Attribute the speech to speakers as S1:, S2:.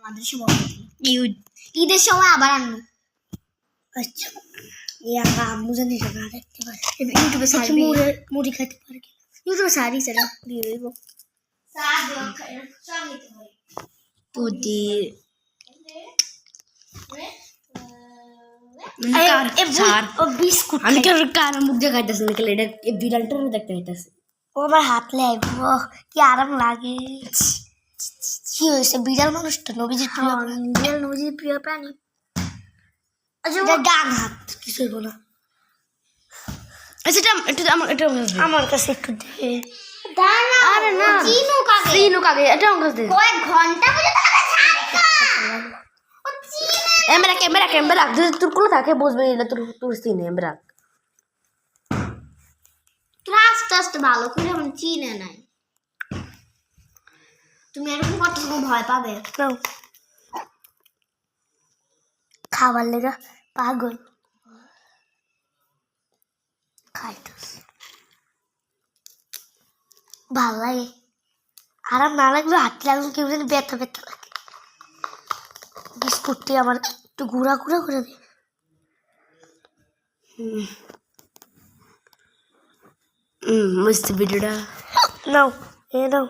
S1: আমাদের দেশে বড় ঈদের সময় আবার আনবো। আচ্ছা আম্মু জানি না দেখতে পারে ইউটিউবে সার্চ মুড়ি খাইতে পারে ইউটিউবে সারি সেটা দিয়ে দেব তোদের বিস্কুট আমি কার মুখ দিয়ে খাইতেছি না এটা বিড়ালটা দেখতে খাইতেছে ও আমার হাত লাগবো কি আরাম লাগে কি হয়েছে বিড়াল মানুষটা নবীজির প্রিয় বিড়াল নবীজির প্রিয় প্রাণী ডান হাত কিছু হইব না আচ্ছা এটা আমার কাছে একটু দে আরে না চিনু কাগে এটা আমার কাছে দে কয়েক ঘন্টা ক্যামেরা তোর কোলে থাকে বুঝবে না তোর চিনে ক্যামেরা আস্তে আস্তে ভালো করে আমার চিনে নাই তুমি এরকম করতে ভয় পাবে খাবার লেগা পাগল খাইতেস ভাল লাগে আরাম না লাগবে হাতে লাগবে কেউ যেন ব্যথা ব্যথা লাগে বিস্কুটটি আমার একটু গুঁড়া গুঁড়া করে দে মস্ত ভিডিওটা নাও নাও